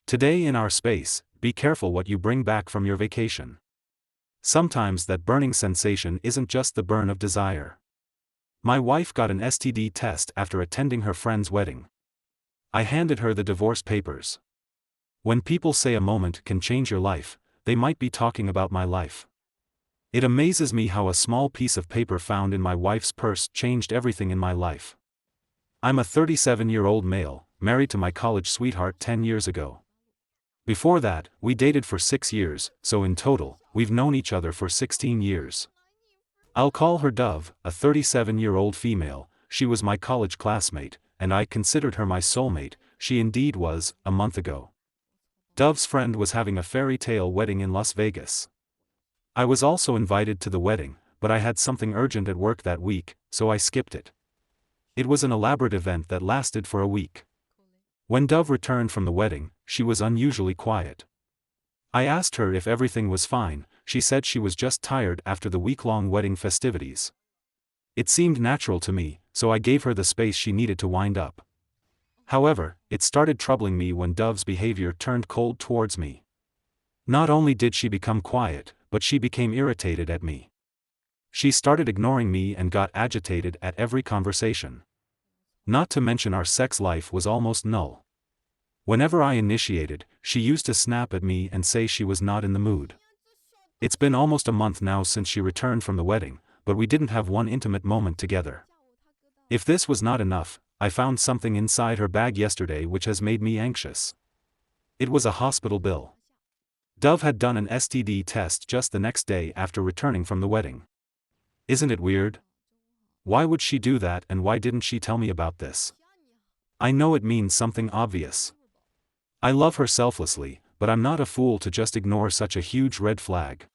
Today in our space, be careful what you bring back from your vacation. Sometimes that burning sensation isn't just the burn of desire. My wife got an STD test after attending her friend's wedding. I handed her the divorce papers. When people say a moment can change your life, they might be talking about my life. It amazes me how a small piece of paper found in my wife's purse changed everything in my life. I'm a 37-year-old male, married to my college sweetheart 10 years ago. Before that, we dated for 6 years, so in total, we've known each other for 16 years. I'll call her Dove, a 37-year-old female. She was my college classmate, and I considered her my soulmate. She indeed was, a month ago. Dove's friend was having a fairy tale wedding in Las Vegas. I was also invited to the wedding, but I had something urgent at work that week, so I skipped it. It was an elaborate event that lasted for a week. When Dove returned from the wedding, she was unusually quiet. I asked her if everything was fine. She said she was just tired after the week-long wedding festivities. It seemed natural to me, so I gave her the space she needed to wind up. However, it started troubling me when Dove's behavior turned cold towards me. Not only did she become quiet, but she became irritated at me. She started ignoring me and got agitated at every conversation. Not to mention our sex life was almost null. Whenever I initiated, she used to snap at me and say she was not in the mood. It's been almost a month now since she returned from the wedding, but we didn't have one intimate moment together. If this was not enough, I found something inside her bag yesterday which has made me anxious. It was a hospital bill. Dove had done an STD test just the next day after returning from the wedding. Isn't it weird? Why would she do that, and why didn't she tell me about this? I know it means something obvious. I love her selflessly, but I'm not a fool to just ignore such a huge red flag.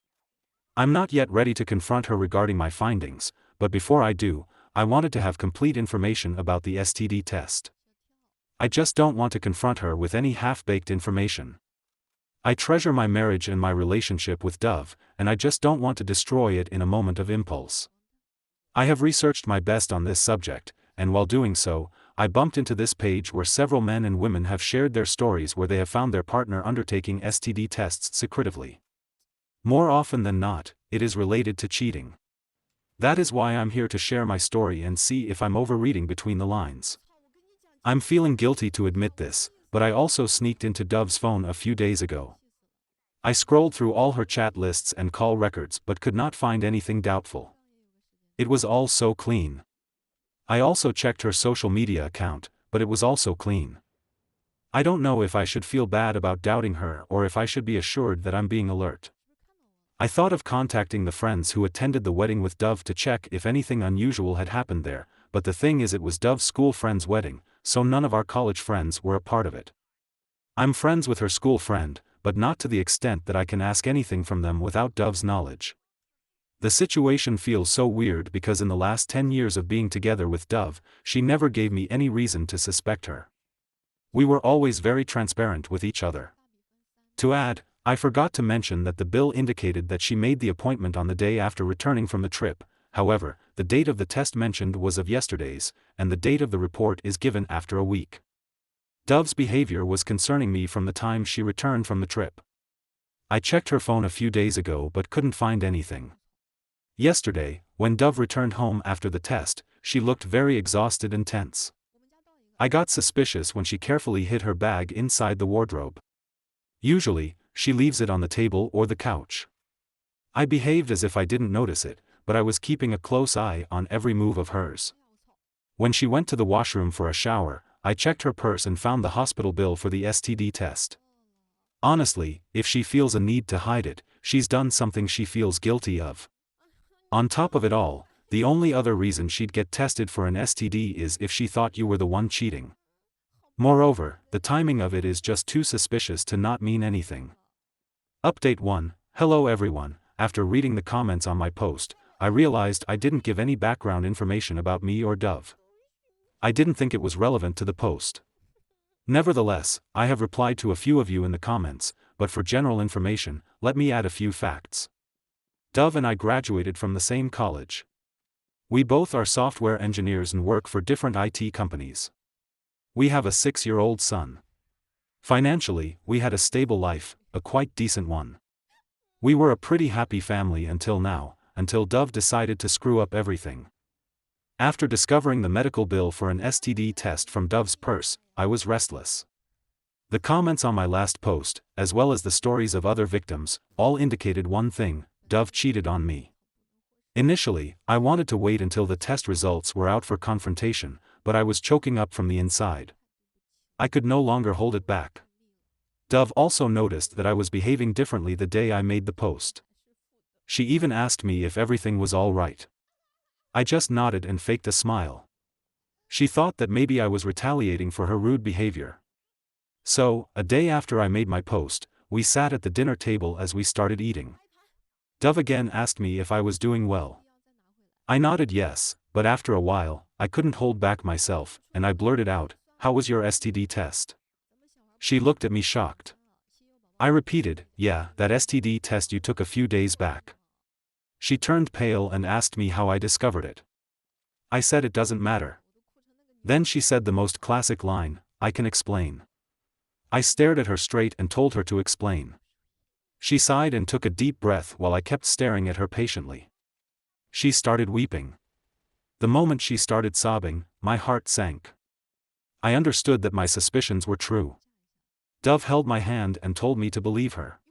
I'm not yet ready to confront her regarding my findings, but before I do, I wanted to have complete information about the STD test. I just don't want to confront her with any half-baked information. I treasure my marriage and my relationship with Dove, and I just don't want to destroy it in a moment of impulse. I have researched my best on this subject, and while doing so, I bumped into this page where several men and women have shared their stories where they have found their partner undertaking STD tests secretively. More often than not, it is related to cheating. That is why I'm here to share my story and see if I'm overreading between the lines. I'm feeling guilty to admit this, but I also sneaked into Dove's phone a few days ago. I scrolled through all her chat lists and call records but could not find anything doubtful. It was all so clean. I also checked her social media account, but it was also clean. I don't know if I should feel bad about doubting her or if I should be assured that I'm being alert. I thought of contacting the friends who attended the wedding with Dove to check if anything unusual had happened there, but the thing is it was Dove's school friend's wedding, so none of our college friends were a part of it. I'm friends with her school friend, but not to the extent that I can ask anything from them without Dove's knowledge. The situation feels so weird because in the last 10 years of being together with Dove, she never gave me any reason to suspect her. We were always very transparent with each other. To add, I forgot to mention that the bill indicated that she made the appointment on the day after returning from the trip. However, the date of the test mentioned was of yesterday's, and the date of the report is given after a week. Dove's behavior was concerning me from the time she returned from the trip. I checked her phone a few days ago but couldn't find anything. Yesterday, when Dove returned home after the test, she looked very exhausted and tense. I got suspicious when she carefully hid her bag inside the wardrobe. Usually, she leaves it on the table or the couch. I behaved as if I didn't notice it, but I was keeping a close eye on every move of hers. When she went to the washroom for a shower, I checked her purse and found the hospital bill for the STD test. Honestly, if she feels a need to hide it, she's done something she feels guilty of. On top of it all, the only other reason she'd get tested for an STD is if she thought you were the one cheating. Moreover, the timing of it is just too suspicious to not mean anything. Update 1. Hello everyone. After reading the comments on my post, I realized I didn't give any background information about me or Dove. I didn't think it was relevant to the post. Nevertheless, I have replied to a few of you in the comments, but for general information, let me add a few facts. Dove and I graduated from the same college. We both are software engineers and work for different IT companies. We have a 6-year-old son. Financially, we had a stable life, a quite decent one. We were a pretty happy family until now, until Dove decided to screw up everything. After discovering the medical bill for an STD test from Dove's purse, I was restless. The comments on my last post, as well as the stories of other victims, all indicated one thing: Dove cheated on me. Initially, I wanted to wait until the test results were out for confrontation, but I was choking up from the inside. I could no longer hold it back. Dove also noticed that I was behaving differently the day I made the post. She even asked me if everything was all right. I just nodded and faked a smile. She thought that maybe I was retaliating for her rude behavior. So, a day after I made my post, we sat at the dinner table as we started eating. Dove again asked me if I was doing well. I nodded yes, but after a while, I couldn't hold back myself, and I blurted out, "How was your STD test?" She looked at me shocked. I repeated, "Yeah, that STD test you took a few days back." She turned pale and asked me how I discovered it. I said it doesn't matter. Then she said the most classic line, "I can explain." I stared at her straight and told her to explain. She sighed and took a deep breath while I kept staring at her patiently. She started weeping. The moment she started sobbing, my heart sank. I understood that my suspicions were true. Dove held my hand and told me to believe her.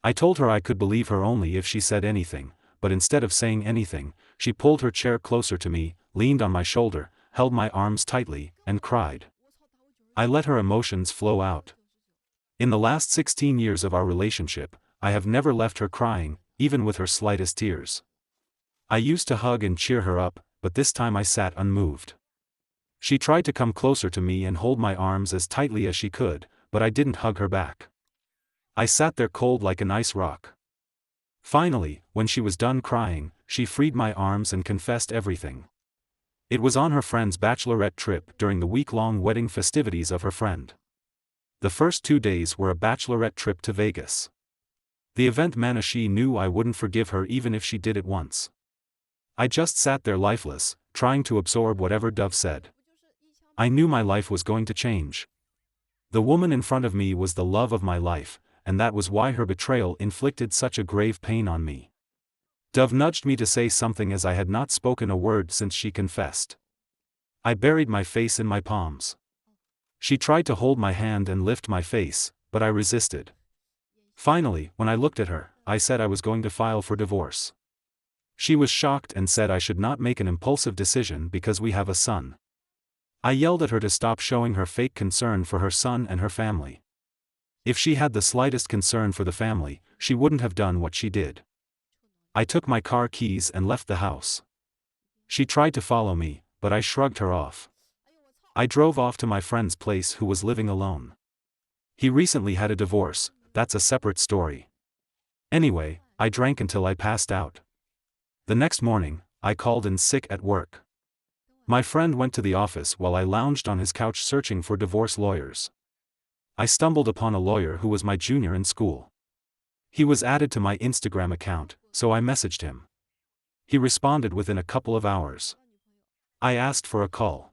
I told her I could believe her only if she said anything, but instead of saying anything, she pulled her chair closer to me, leaned on my shoulder, held my arms tightly, and cried. I let her emotions flow out. In the last 16 years of our relationship, I have never left her crying, even with her slightest tears. I used to hug and cheer her up, but this time I sat unmoved. She tried to come closer to me and hold my arms as tightly as she could, but I didn't hug her back. I sat there cold like an ice rock. Finally, when she was done crying, she freed my arms and confessed everything. It was on her friend's bachelorette trip during the week-long wedding festivities of her friend. The first 2 days were a bachelorette trip to Vegas. The event meant she knew I wouldn't forgive her even if she did it once. I just sat there lifeless, trying to absorb whatever Dove said. I knew my life was going to change. The woman in front of me was the love of my life, and that was why her betrayal inflicted such a grave pain on me. Dove nudged me to say something as I had not spoken a word since she confessed. I buried my face in my palms. She tried to hold my hand and lift my face, but I resisted. Finally, when I looked at her, I said I was going to file for divorce. She was shocked and said I should not make an impulsive decision because we have a son. I yelled at her to stop showing her fake concern for her son and her family. If she had the slightest concern for the family, she wouldn't have done what she did. I took my car keys and left the house. She tried to follow me, but I shrugged her off. I drove off to my friend's place who was living alone. He recently had a divorce, that's a separate story. Anyway, I drank until I passed out. The next morning, I called in sick at work. My friend went to the office while I lounged on his couch searching for divorce lawyers. I stumbled upon a lawyer who was my junior in school. He was added to my Instagram account, so I messaged him. He responded within a couple of hours. I asked for a call.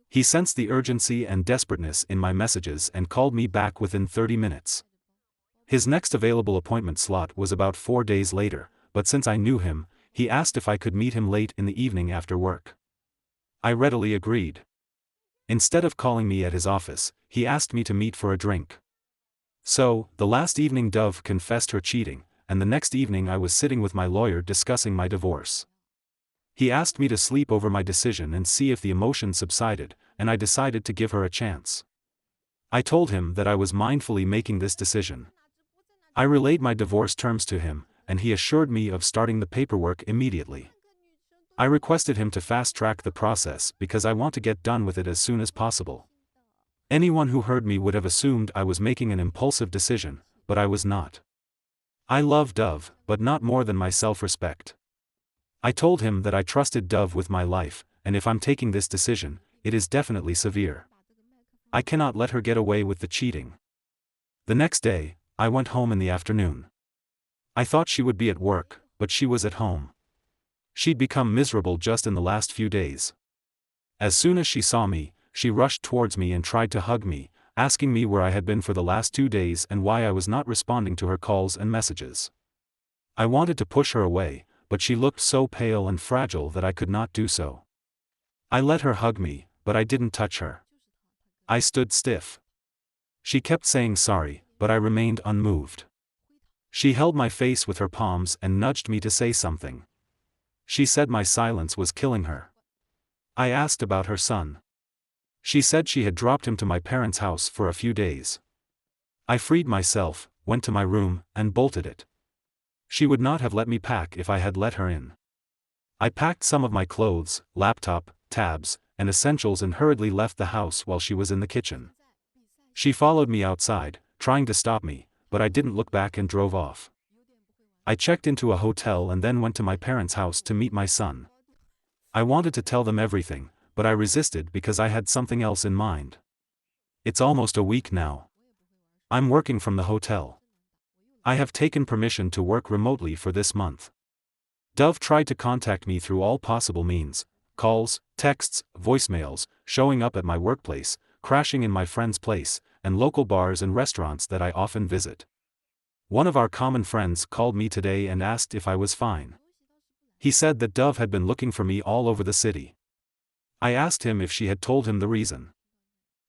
He sensed the urgency and desperateness in my messages and called me back within 30 minutes. His next available appointment slot was about 4 days later, but since I knew him, he asked if I could meet him late in the evening after work. I readily agreed. Instead of calling me at his office, he asked me to meet for a drink. So, the last evening Dove confessed her cheating, and the next evening I was sitting with my lawyer discussing my divorce. He asked me to sleep over my decision and see if the emotion subsided, and I decided to give her a chance. I told him that I was mindfully making this decision. I relayed my divorce terms to him, and he assured me of starting the paperwork immediately. I requested him to fast-track the process because I want to get done with it as soon as possible. Anyone who heard me would have assumed I was making an impulsive decision, but I was not. I love Dove, but not more than my self-respect. I told him that I trusted Dove with my life, and if I'm taking this decision, it is definitely severe. I cannot let her get away with the cheating. The next day, I went home in the afternoon. I thought she would be at work, but she was at home. She'd become miserable just in the last few days. As soon as she saw me, she rushed towards me and tried to hug me. asking me where I had been for the last 2 days and why I was not responding to her calls and messages. I wanted to push her away, but she looked so pale and fragile that I could not do so. I let her hug me, but I didn't touch her. I stood stiff. She kept saying sorry, but I remained unmoved. She held my face with her palms and nudged me to say something. She said my silence was killing her. I asked about her son. She said she had dropped him to my parents' house for a few days. I freed myself, went to my room, and bolted it. She would not have let me pack if I had let her in. I packed some of my clothes, laptop, tabs, and essentials and hurriedly left the house while she was in the kitchen. She followed me outside, trying to stop me, but I didn't look back and drove off. I checked into a hotel and then went to my parents' house to meet my son. I wanted to tell them everything, but I resisted because I had something else in mind. It's almost a week now. I'm working from the hotel. I have taken permission to work remotely for this month. Dove tried to contact me through all possible means: calls, texts, voicemails, showing up at my workplace, crashing in my friend's place, and local bars and restaurants that I often visit. One of our common friends called me today and asked if I was fine. He said that Dove had been looking for me all over the city. I asked him if she had told him the reason.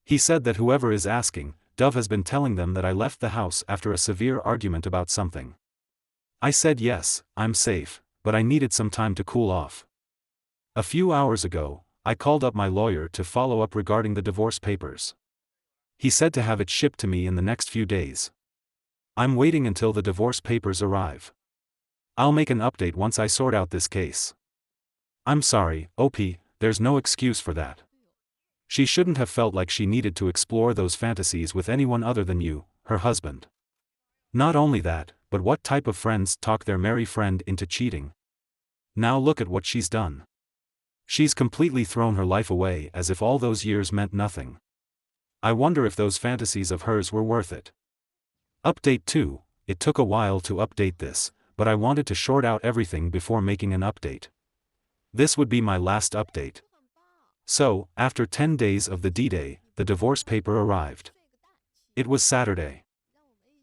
He said that whoever is asking, Dove has been telling them that I left the house after a severe argument about something. I said yes, I'm safe, but I needed some time to cool off. A few hours ago, I called up my lawyer to follow up regarding the divorce papers. He said to have it shipped to me in the next few days. I'm waiting until the divorce papers arrive. I'll make an update once I sort out this case. I'm sorry, OP, there's no excuse for that. She shouldn't have felt like she needed to explore those fantasies with anyone other than you, her husband. Not only that, but what type of friends talk their merry friend into cheating? Now look at what she's done. She's completely thrown her life away as if all those years meant nothing. I wonder if those fantasies of hers were worth it. Update 2, it took a while to update this, but I wanted to sort out everything before making an update. This would be my last update. So, after 10 days of the D-Day, the divorce paper arrived. It was Saturday.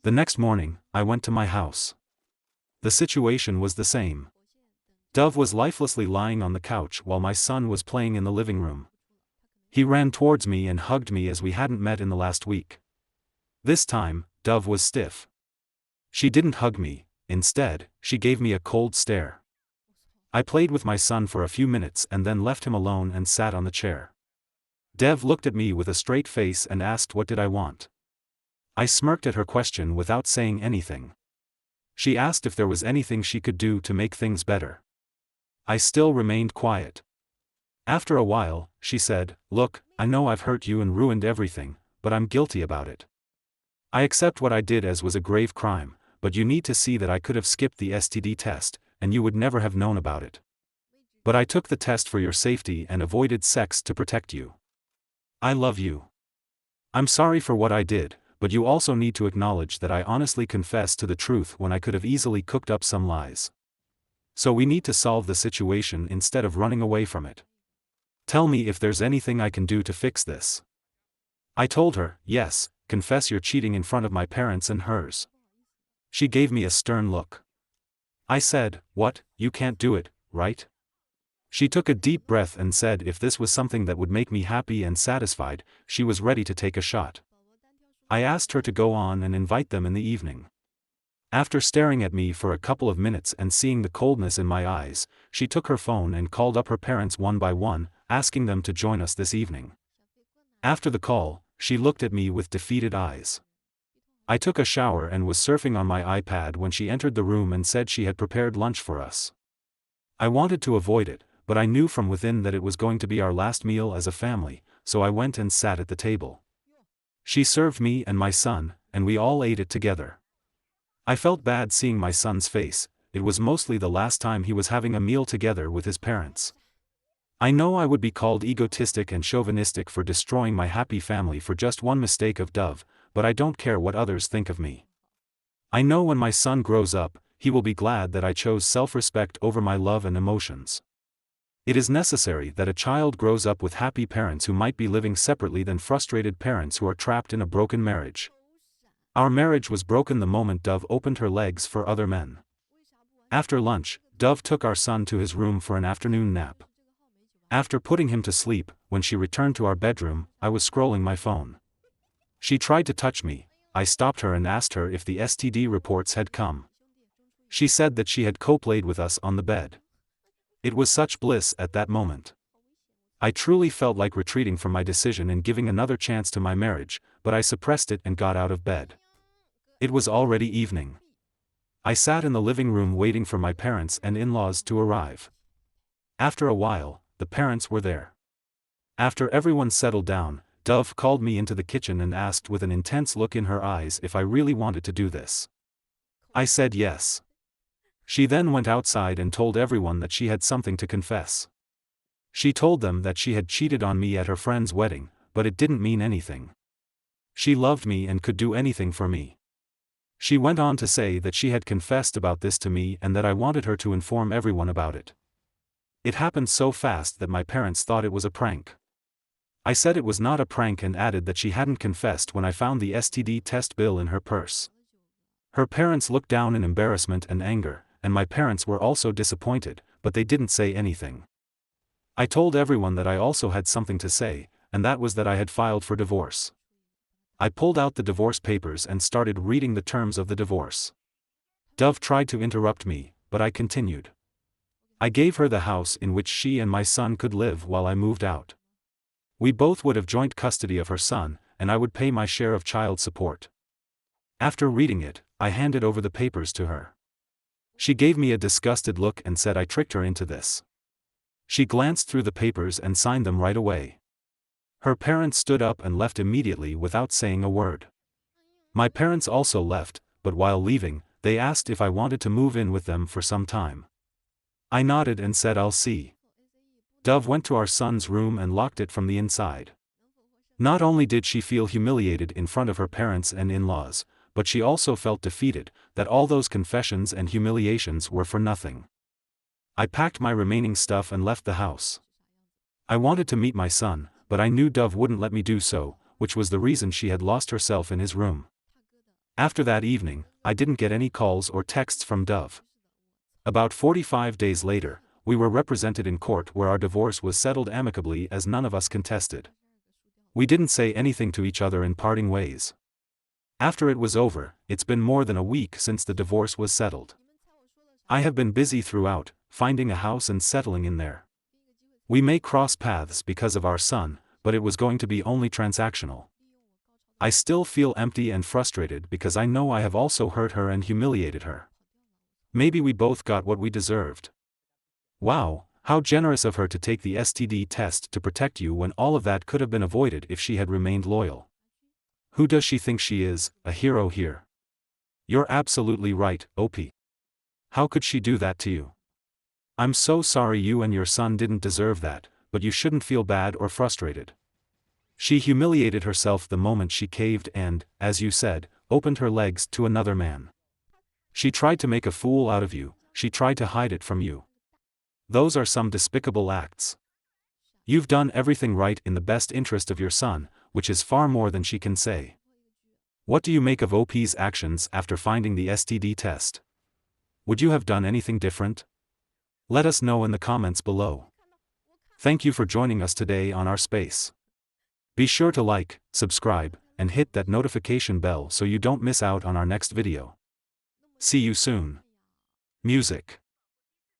The next morning, I went to my house. The situation was the same. Dove was lifelessly lying on the couch while my son was playing in the living room. He ran towards me and hugged me as we hadn't met in the last week. This time, Dove was stiff. She didn't hug me, instead, she gave me a cold stare. I played with my son for a few minutes and then left him alone and sat on the chair. Dev looked at me with a straight face and asked what did I want. I smirked at her question without saying anything. She asked if there was anything she could do to make things better. I still remained quiet. After a while, she said, "Look, I know I've hurt you and ruined everything, but I'm guilty about it. I accept what I did as was a grave crime, but you need to see that I could have skipped the STD test, and you would never have known about it. But I took the test for your safety and avoided sex to protect you. I love you. I'm sorry for what I did, but you also need to acknowledge that I honestly confessed to the truth when I could have easily cooked up some lies. So we need to solve the situation instead of running away from it. Tell me if there's anything I can do to fix this." I told her, "Yes, confess you're cheating in front of my parents and hers." She gave me a stern look. I said, "What, you can't do it, right?" She took a deep breath and said if this was something that would make me happy and satisfied, she was ready to take a shot. I asked her to go on and invite them in the evening. After staring at me for a couple of minutes and seeing the coldness in my eyes, she took her phone and called up her parents one by one, asking them to join us this evening. After the call, she looked at me with defeated eyes. I took a shower and was surfing on my iPad when she entered the room and said she had prepared lunch for us. I wanted to avoid it, but I knew from within that it was going to be our last meal as a family, so I went and sat at the table. She served me and my son, and we all ate it together. I felt bad seeing my son's face. It was mostly the last time he was having a meal together with his parents. I know I would be called egotistic and chauvinistic for destroying my happy family for just one mistake of Dove, but I don't care what others think of me. I know when my son grows up, he will be glad that I chose self-respect over my love and emotions. It is necessary that a child grows up with happy parents who might be living separately than frustrated parents who are trapped in a broken marriage. Our marriage was broken the moment Dove opened her legs for other men. After lunch, Dove took our son to his room for an afternoon nap. After putting him to sleep, when she returned to our bedroom, I was scrolling my phone. She tried to touch me. I stopped her and asked her if the STD reports had come. She said that she had co-played with us on the bed. It was such bliss at that moment. I truly felt like retreating from my decision and giving another chance to my marriage, but I suppressed it and got out of bed. It was already evening. I sat in the living room waiting for my parents and in-laws to arrive. After a while, the parents were there. After everyone settled down, Dove called me into the kitchen and asked with an intense look in her eyes if I really wanted to do this. I said yes. She then went outside and told everyone that she had something to confess. She told them that she had cheated on me at her friend's wedding, but it didn't mean anything. She loved me and could do anything for me. She went on to say that she had confessed about this to me and that I wanted her to inform everyone about it. It happened so fast that my parents thought it was a prank. I said it was not a prank and added that she hadn't confessed when I found the STD test bill in her purse. Her parents looked down in embarrassment and anger, and my parents were also disappointed, but they didn't say anything. I told everyone that I also had something to say, and that was that I had filed for divorce. I pulled out the divorce papers and started reading the terms of the divorce. Dove tried to interrupt me, but I continued. I gave her the house in which she and my son could live while I moved out. We both would have joint custody of her son, and I would pay my share of child support. After reading it, I handed over the papers to her. She gave me a disgusted look and said I tricked her into this. She glanced through the papers and signed them right away. Her parents stood up and left immediately without saying a word. My parents also left, but while leaving, they asked if I wanted to move in with them for some time. I nodded and said I'll see. Dove went to our son's room and locked it from the inside. Not only did she feel humiliated in front of her parents and in-laws, but she also felt defeated, that all those confessions and humiliations were for nothing. I packed my remaining stuff and left the house. I wanted to meet my son, but I knew Dove wouldn't let me do so, which was the reason she had lost herself in his room. After that evening, I didn't get any calls or texts from Dove. About 45 days later, we were represented in court where our divorce was settled amicably as none of us contested. We didn't say anything to each other in parting ways. After it was over, it's been more than a week since the divorce was settled. I have been busy throughout, finding a house and settling in there. We may cross paths because of our son, but it was going to be only transactional. I still feel empty and frustrated because I know I have also hurt her and humiliated her. Maybe we both got what we deserved. Wow, how generous of her to take the STD test to protect you when all of that could have been avoided if she had remained loyal. Who does she think she is, a hero here? You're absolutely right, OP. How could she do that to you? I'm so sorry you and your son didn't deserve that, but you shouldn't feel bad or frustrated. She humiliated herself the moment she caved and, as you said, opened her legs to another man. She tried to make a fool out of you, she tried to hide it from you. Those are some despicable acts. You've done everything right in the best interest of your son, which is far more than she can say. What do you make of OP's actions after finding the STD test? Would you have done anything different? Let us know in the comments below. Thank you for joining us today on our space. Be sure to like, subscribe, and hit that notification bell so you don't miss out on our next video. See you soon. Music.